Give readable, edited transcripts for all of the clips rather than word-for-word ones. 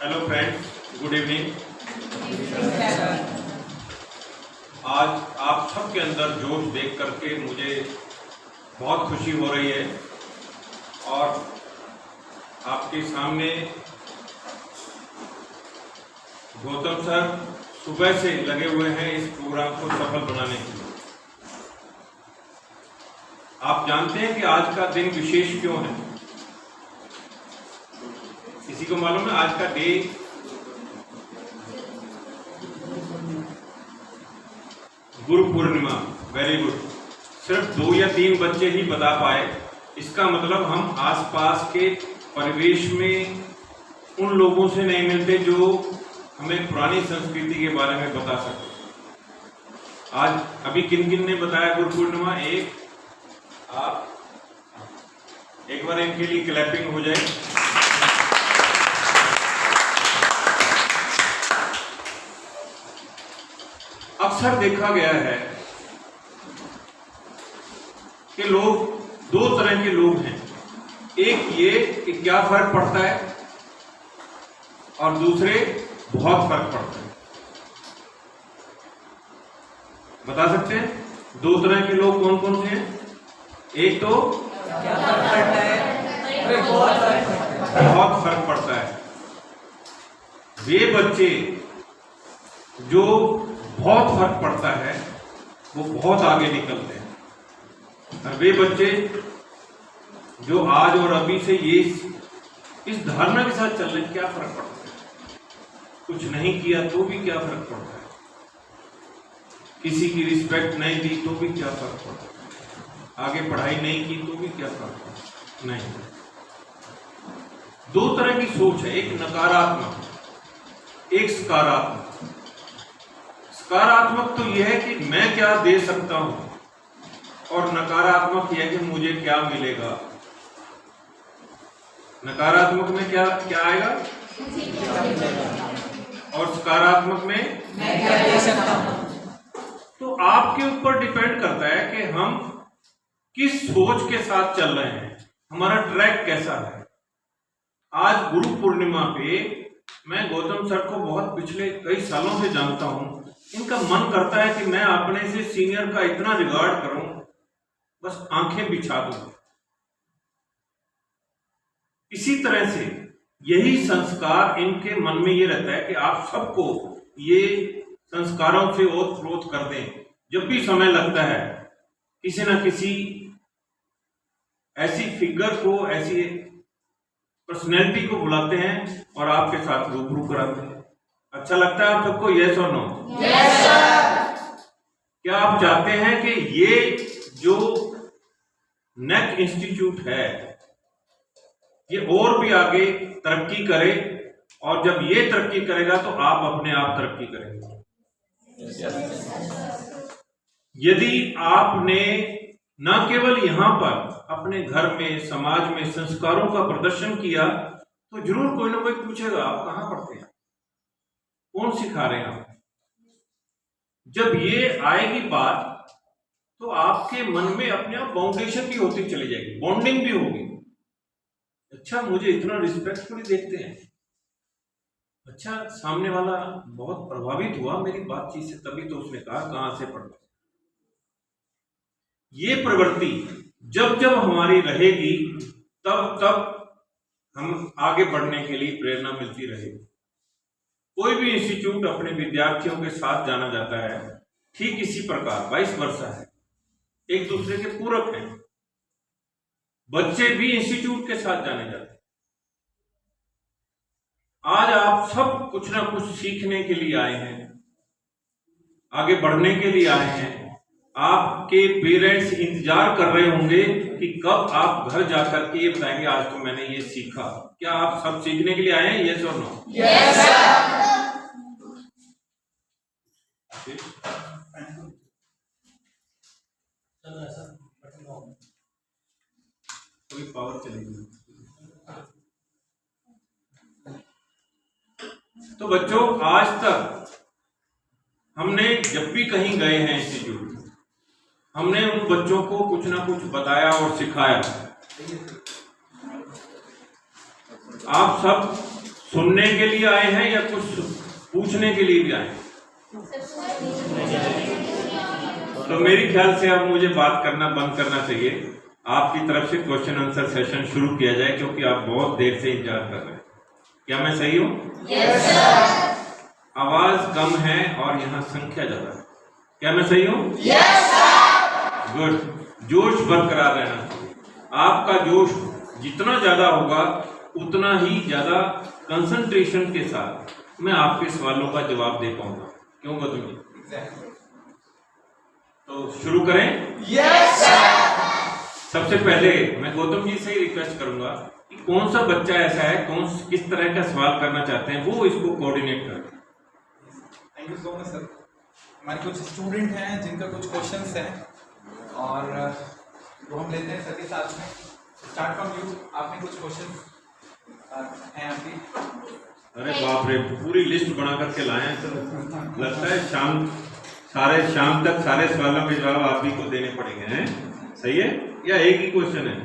Hello friends, good evening. आज आप सबके अंदर जोश देख करके मुझे बहुत खुशी हो रही है और आपके सामने गौतम सर सुबह से लगे हुए हैं इस प्रोग्राम को सफल बनाने के लिए। आप जानते हैं कि आज का दिन विशेष क्यों है? किसी को मालूम है आज का day? Guru Purnima. Very good. सिर्फ 2 या 3 बच्चे ही बता पाए। इसका मतलब हम आसपास के परिवेश में उन लोगों से नहीं मिलते जो हमें पुरानी संस्कृति के बारे में बता सकते। आज अभी किन किन ने बताया गुरु पूर्णिमा? एक बार इनके लिए क्लैपिंग हो जाए। अक्सर देखा गया है कि लोग 2 तरह के लोग हैं। एक ये कि क्या फर्क पड़ता है और दूसरे बहुत फर्क पड़ता है। बता सकते हैं 2 तरह के लोग कौन कौन से हैं? एक तो क्या फर्क पड़ता है, बहुत फर्क पड़ता है। वे बच्चे जो बहुत फर्क पड़ता है वो बहुत आगे निकलते हैं, और वे बच्चे जो आज और अभी से ये इस धारणा के साथ चल रहे हैं क्या फर्क पड़ता है, कुछ नहीं किया तो भी क्या फर्क पड़ता है, किसी की रिस्पेक्ट नहीं दी तो भी क्या फर्क पड़ता है, आगे पढ़ाई नहीं की तो भी क्या फर्क पड़ता है। नहीं, 2 तरह की सोच है, एक नकारात्मक, एक सकारात्मक। सकारात्मक तो यह है कि मैं क्या दे सकता हूं, और नकारात्मक यह है कि मुझे क्या मिलेगा। नकारात्मक में क्या क्या आएगा और सकारात्मक में मैं क्या दे सकता हूं। तो आपके ऊपर डिपेंड करता है कि हम किस सोच के साथ चल रहे हैं, हमारा ट्रैक कैसा है। आज गुरु पूर्णिमा पे मैं गौतम सर को बहुत पिछले कई सालों से जानता हूं। इनका मन करता है कि मैं अपने से सीनियर का इतना रिगार्ड करूं, बस आंखें बिछा दूं। इसी तरह से यही संस्कार इनके मन में ये रहता है कि आप सबको ये संस्कारों से ओत-प्रोत कर दें। जब भी समय लगता है किसी न किसी ऐसी फिगर को, ऐसी पर्सनैलिटी को बुलाते हैं और आपके साथ रूबरू कराते हैं। अच्छा लगता है आप सबको? यस और नो? Yes sir. क्या आप चाहते हैं कि ये जो नेक इंस्टीट्यूट है ये और भी आगे तरक्की करे, और जब ये तरक्की करेगा तो आप अपने आप तरक्की करेंगे? यदि आपने न केवल यहां पर अपने घर में, समाज में संस्कारों का प्रदर्शन किया तो जरूर कोई ना कोई पूछेगा आप कहां पढ़ते हैं, कौन सिखा रहे हैं आप। जब ये आएगी बात तो आपके मन में अपने आप बाउंडेशन भी होती चली जाएगी, बॉन्डिंग भी होगी। अच्छा, मुझे इतना रिस्पेक्टफुली देखते हैं, अच्छा सामने वाला बहुत प्रभावित हुआ मेरी बातचीत से, तभी तो उसने कहा कहां से पढ़ते। ये प्रवृत्ति जब जब हमारी रहेगी तब तब हम आगे बढ़ने के लिए प्रेरणा मिलती रहेगी। कोई भी इंस्टीट्यूट अपने विद्यार्थियों के साथ जाना जाता है, ठीक इसी प्रकार वाइस वर्सा है, एक दूसरे के पूरक हैं। बच्चे भी इंस्टीट्यूट के साथ जाने जाते हैं। आज आप सब कुछ ना कुछ सीखने के लिए आए हैं, आगे बढ़ने के लिए आए हैं। आपके पेरेंट्स इंतजार कर रहे होंगे कि कब आप घर जाकर के ये बताएंगे आज तो मैंने ये सीखा। क्या आप सब सीखने के लिए आए हैं? यस और नो? Yes sir. कोई पावर चलेगी। तो बच्चों, आज तक हमने जब भी कहीं गए हैं इंस्टीट्यूट, हमने उन बच्चों को कुछ ना कुछ बताया और सिखाया। आप सब सुनने के लिए आए हैं या कुछ पूछने के लिए भी आए हैं? तो मेरे ख्याल से अब मुझे बात करना बंद करना चाहिए, आपकी तरफ से क्वेश्चन आंसर सेशन शुरू किया जाए, क्योंकि आप बहुत देर से इंतजार कर रहे हैं। क्या मैं सही हूँ? Yes sir. आवाज कम है और यहाँ संख्या ज्यादा है। क्या मैं सही हूँ? Yes sir. गुड। जोश बरकरार रहना चाहिए। आपका जोश जितना ज्यादा होगा उतना ही ज्यादा कंसंट्रेशन के साथ मैं आपके सवालों का जवाब दे पाऊंगा। क्यों गौतम जी? तो शुरू करें? Yes sir. सबसे पहले मैं गौतम जी से ही रिक्वेस्ट करूंगा कि कौन सा बच्चा ऐसा है, किस तरह का सवाल करना चाहते हैं, वो इसको कोऑर्डिनेट करें। Thank you so much sir. हमारे कुछ स्टूडेंट हैं जिनका कुछ क्वेश्चंस हैं और वो हम लेते हैं सर के साथ में। Start from you. आपने कुछ क्वेश्चंस हैं आपकी? अरे बाप रे, पूरी लिस्ट बना करके लाए हैं सर। लगता है शाम तक सारे सवालों के जवाब आप ही को देने पड़ेंगे हैं? सही है या एक ही क्वेश्चन है?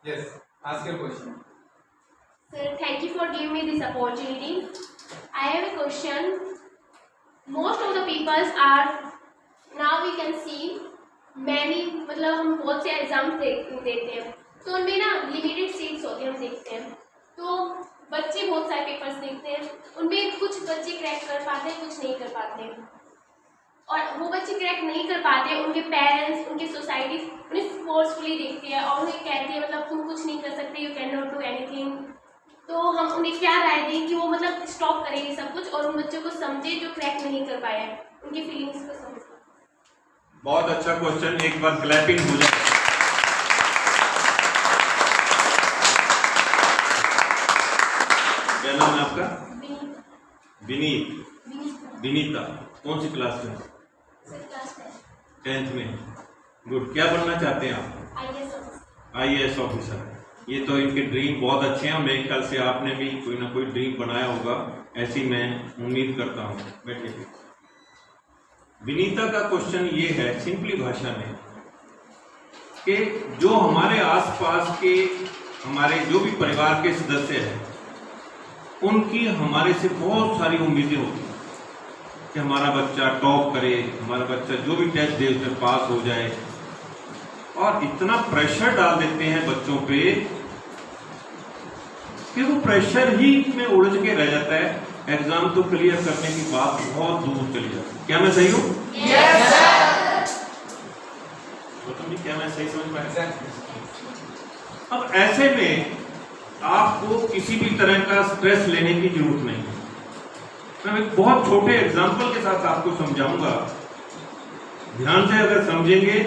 Yes, ask your question. Sir, thank you for giving me this opportunity. I have a question. Most of the peoples are now we can see many, मतलब हम बहुत से एग्जाम्स देते हैं तो उनमें ना लिमिटेड सीट्स होते हैं, हम देखते हैं तो बच्चे बहुत सारे पेपर्स देखते हैं, उनमें कुछ बच्चे क्रैक कर पाते हैं, कुछ नहीं कर पाते हैं। और वो बच्चे क्रैक नहीं कर पाते, उनके पेरेंट्स, उनकी सोसाइटी उन्हें फोर्सफुली देखती है और उन्हें कहती है मतलब तुम कुछ नहीं कर सकते, you can not do anything. तो हम उन्हें क्या राय दें कि वो मतलब स्टॉप करें ये सब कुछ और उन बच्चों को समझे जो क्रैक नहीं कर पाए, उनकी फीलिंग्स को समझे। बहुत अच्छा क्वेश्चन, एक बार क्लैपिंग हो जाए। क्या नाम है आपका? विनीता। कौन सी क्लास में? 10th में। गुड। क्या बनना चाहते हैं आप? IAS officer. ये तो इनके ड्रीम बहुत अच्छे हैं, मेरे ख्याल से आपने भी कोई ना कोई ड्रीम बनाया होगा, ऐसी मैं उम्मीद करता हूँ। बैठिए। विनीता का क्वेश्चन ये है सिंपली भाषा में कि जो हमारे आसपास के हमारे जो भी परिवार के सदस्य हैं उनकी हमारे से बहुत सारी उम्मीदें होती हैं कि हमारा बच्चा टॉप करे, हमारा बच्चा जो भी टेस्ट दे उसमें पास हो जाए, और इतना प्रेशर डाल देते हैं बच्चों पे कि वो प्रेशर ही में उलझ के रह जाता है। एग्जाम तो क्लियर करने की बात बहुत दूर चली जाती है। क्या मैं सही हूँ? Yes sir. गौतम जी, क्या मैं सही समझ पाया? अब ऐसे में आपको किसी भी तरह का स्ट्रेस लेने की जरूरत नहीं है। मैं एक बहुत छोटे एग्जाम्पल के साथ आपको समझाऊंगा, ध्यान से अगर समझेंगे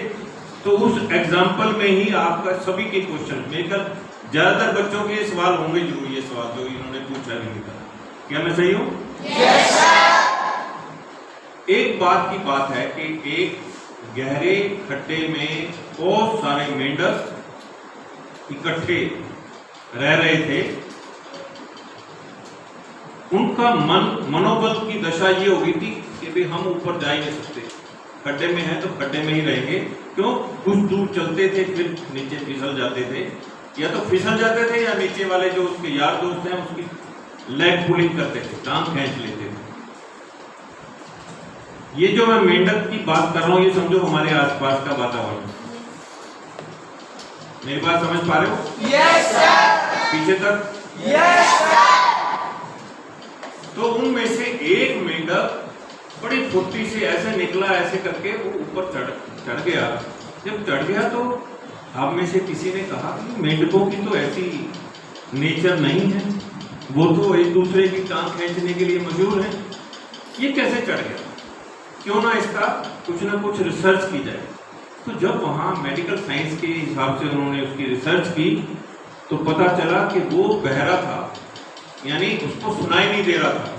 तो उस एग्जाम्पल में ही आपका सभी के क्वेश्चन, मेरे ख्याल ज्यादातर बच्चों के सवाल होंगे जरूर, ये सवाल जो इन्होंने पूछा है। क्या मैं सही हूँ? Yes sir. एक बात की बात है कि एक गहरे खड्डे में बहुत सारे मेंढक इकट्ठे रह रहे थे। उनका मनोबल की दशा ये हो गई थी कि भाई हम ऊपर जा ही नहीं सकते, खड्डे में है तो खड्डे में ही रहेंगे। क्यों? कुछ दूर चलते थे फिर नीचे फिसल जाते थे, या तो फिसल जाते थे या नीचे वाले जो उसके यार दोस्त हैं उसकी लेग पुलिंग करते थे, टांग खींच लेते थे। ये जो मैं मेंढक की बात कर रहा हूं ये समझो हमारे आसपास का वातावरण। मेरी बात समझ पा रहे हो? Yes sir. पीछे तक? Yes sir. तो उनमें से एक मेंढक बड़ी फुर्ती से ऐसे निकला, ऐसे करके वो ऊपर चढ़ गया। जब चढ़ गया तो आप में से किसी ने कहा कि मेंढकों की तो ऐसी नेचर नहीं है, वो तो एक दूसरे की टांग खींचने के लिए मशहूर है, ये कैसे चढ़ गया? क्यों ना इसका कुछ ना कुछ रिसर्च की जाए। तो जब वहाँ मेडिकल साइंस के हिसाब से उन्होंने उसकी रिसर्च की तो पता चला कि वो बहरा था, यानी उसको सुनाई नहीं दे रहा था।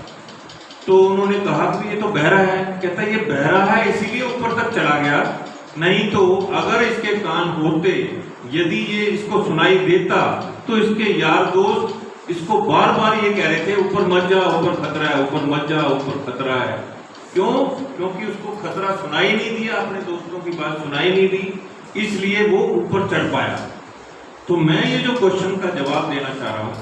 तो उन्होंने कहा कि ये तो बहरा है। कहता ये बहरा है इसीलिए ऊपर तक चला गया, नहीं तो अगर इसके कान होते, यदि ये इसको सुनाई देता तो इसके यार दोस्त इसको बार बार ये कह रहे थे ऊपर मत जा, ऊपर खतरा है, ऊपर मत जा, ऊपर खतरा है। क्यों? क्योंकि उसको खतरा सुनाई नहीं दिया, अपने दोस्तों की बात सुनाई नहीं दी, इसलिए वो ऊपर चढ़ पाया। तो मैं ये जो क्वेश्चन का जवाब देना चाह रहा हूँ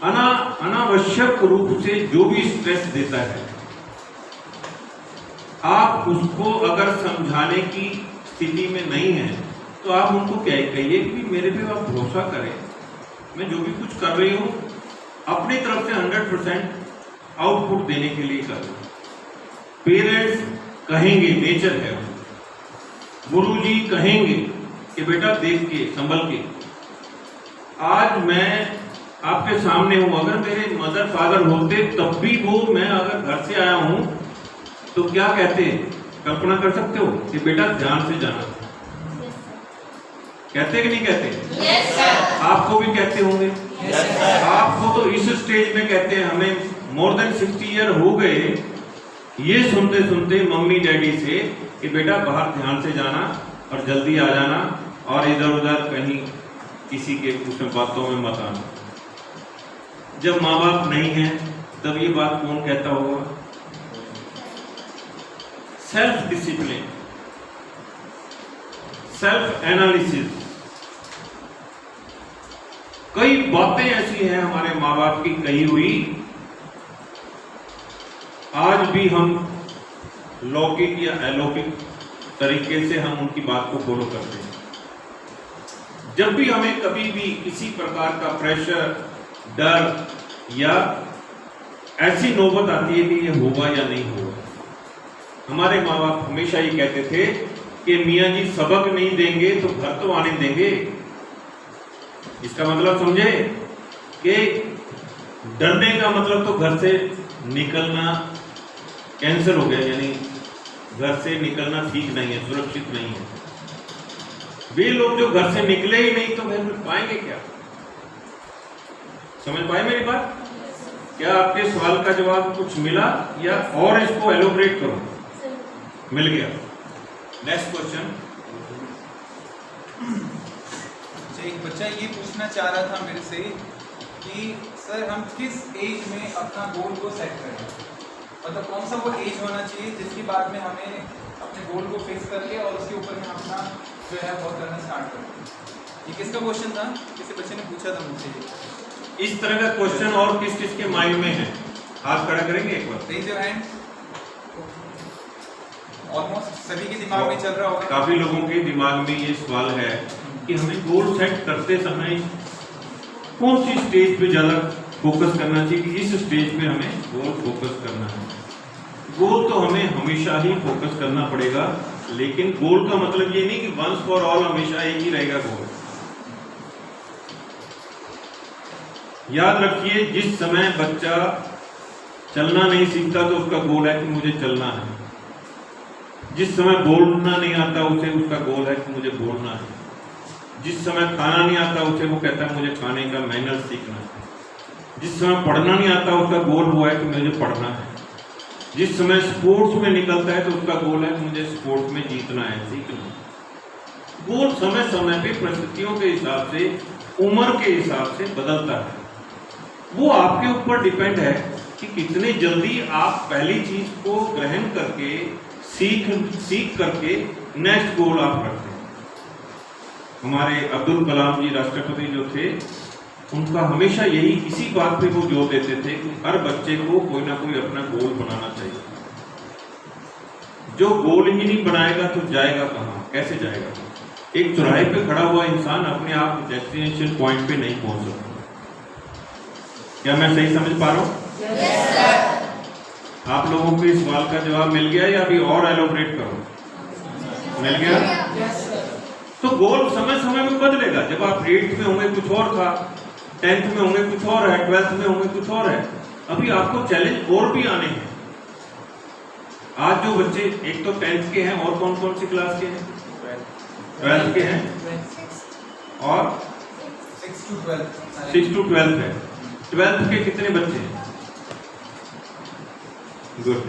अनावश्यक रूप से जो भी स्ट्रेस देता है, आप उसको अगर समझाने की स्थिति में नहीं है तो आप उनको कहिए कि मेरे पे आप भरोसा करें, मैं जो भी कुछ कर रही हूँ अपनी तरफ से 100% आउटपुट देने के लिए कर रही हूँ। पेरेंट्स कहेंगे, नेचर है, गुरुजी कहेंगे कि बेटा देख के संभल के। आज मैं आपके सामने हूं, अगर मेरे मदर फादर होते तब भी वो, मैं अगर घर से आया हूं तो क्या कहते, कल्पना कर सकते हो कि बेटा ध्यान से जाना, कहते कि नहीं कहते? Yes sir. आपको भी कहते होंगे। Yes sir. आपको तो इस स्टेज में कहते हैं, हमें मोर देन 60 ईयर हो गए ये सुनते सुनते मम्मी डैडी से कि बेटा बाहर ध्यान से जाना और जल्दी आ जाना और इधर उधर कहीं किसी के उसमें बातों में मत आना। जब माँ बाप नहीं है तब ये बात कौन कहता होगा? Self discipline, self analysis. कई बातें ऐसी हैं हमारे माँ बाप की कही हुई, आज भी हम लौकिक या अलौकिक तरीके से हम उनकी बात को फॉलो करते हैं। जब भी हमें कभी भी किसी प्रकार का प्रेशर, डर या ऐसी नौबत आती है कि ये होगा या नहीं होगा, हमारे माँ बाप हमेशा ये कहते थे कि मियाँ जी सबक नहीं देंगे तो घर तो आने देंगे। इसका मतलब समझे कि डरने का मतलब तो घर से निकलना कैंसिल हो गया, यानी घर से निकलना ठीक नहीं है, सुरक्षित नहीं है। वे लोग जो घर से निकले ही नहीं तो घर में पाएंगे क्या? समझ पाए मेरी बात? क्या आपके सवाल का जवाब कुछ मिला या और इसको एलोबरेट करो? मिल गया। Next question. एक बच्चा ये पूछना चाह रहा था मेरे से कि सर हम किस एज में अपना गोल को सेट करें, मतलब कौन सा वो एज होना चाहिए जिसके बाद में हमें अपने गोल को फिक्स करके और उसके ऊपर में अपना जो है वर्क करना स्टार्ट करें। ये किसका क्वेश्चन था? किसी बच्चे ने पूछा था मुझसे। इस तरह का क्वेश्चन और किस किस के माइंड में है? हाथ खड़ा करेंगे एक बार। Raise your hand. ऑलमोस्ट सभी के दिमाग में चल रहा होगा। काफी लोगों के दिमाग में ये सवाल है कि हमें गोल सेट करते समय कौन सी स्टेज पे ज्यादा फोकस करना चाहिए, कि इस स्टेज पे हमें गोल फोकस करना है। गोल तो हमें हमेशा ही फोकस करना पड़ेगा, लेकिन गोल का मतलब ये नहीं कि वंस फॉर ऑल हमेशा एक ही रहेगा गोल। याद रखिए, जिस समय बच्चा चलना नहीं सीखता तो उसका गोल है कि मुझे चलना है। जिस समय बोलना नहीं आता उसे उसका गोल है कि मुझे बोलना है। जिस समय खाना नहीं आता उसे वो कहता है मुझे खाने का मैनर सीखना है। जिस समय पढ़ना नहीं आता उसका गोल वो है कि मुझे पढ़ना है। जिस समय स्पोर्ट्स में निकलता है तो उसका गोल है कि मुझे स्पोर्ट्स में जीतना है, सीखना है। गोल समय समय पे परिस्थितियों के हिसाब से, उम्र के हिसाब से बदलता है। वो आपके ऊपर डिपेंड है कि कितने जल्दी आप पहली चीज को ग्रहण करके सीख करके नेक्स्ट गोल आप करते हैं। हमारे अब्दुल कलाम जी राष्ट्रपति जो थे, उनका हमेशा यही इसी बात पे वो जोर देते थे कि हर बच्चे को कोई ना कोई अपना गोल बनाना चाहिए। जो गोल ही नहीं बनाएगा तो जाएगा कहाँ, कैसे जाएगा? एक चौराहे पे खड़ा हुआ इंसान अपने आप डेस्टिनेशन पॉइंट पे नहीं पहुंच सकता। क्या मैं सही समझ पा रहा हूँ? Yes sir. आप लोगों को इस सवाल का जवाब मिल गया या अभी और एलोबरेट करो? मिल गया? Yes sir. तो गोल समय समय में बदलेगा। जब आप 8th में होंगे कुछ और था, 10th में होंगे कुछ और है, 12th में होंगे कुछ और है। अभी आपको चैलेंज और भी आने हैं। आज जो बच्चे एक तो 10th के हैं, और कौन कौन सी क्लास के हैं? 12th के हैं, और 6 to 12 6 to 12 है। 12th के कितने बच्चे हैं? गुड।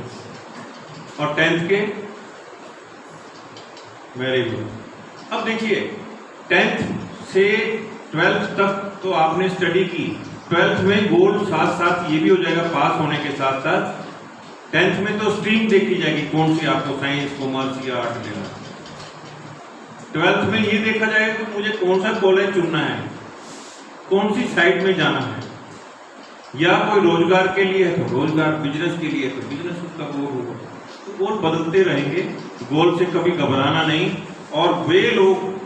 और 10th के? Very good. अब देखिए, 10th से 12th तक तो आपने स्टडी की। 12th में गोल साथ साथ ये भी हो जाएगा, पास होने के साथ साथ 10th में तो स्ट्रीम देखी जाएगी, कौन सी आपको साइंस, कॉमर्स या आर्ट लेना। 12th में ये देखा जाएगा कि मुझे कौन सा कॉलेज चुनना है, कौन सी साइड में जाना है। या कोई रोजगार के लिए है तो रोजगार, बिजनेस के लिए है तो बिजनेस उसका गोल होगा। तो गोल बदलते रहेंगे, गोल से कभी घबराना नहीं। और वे लोग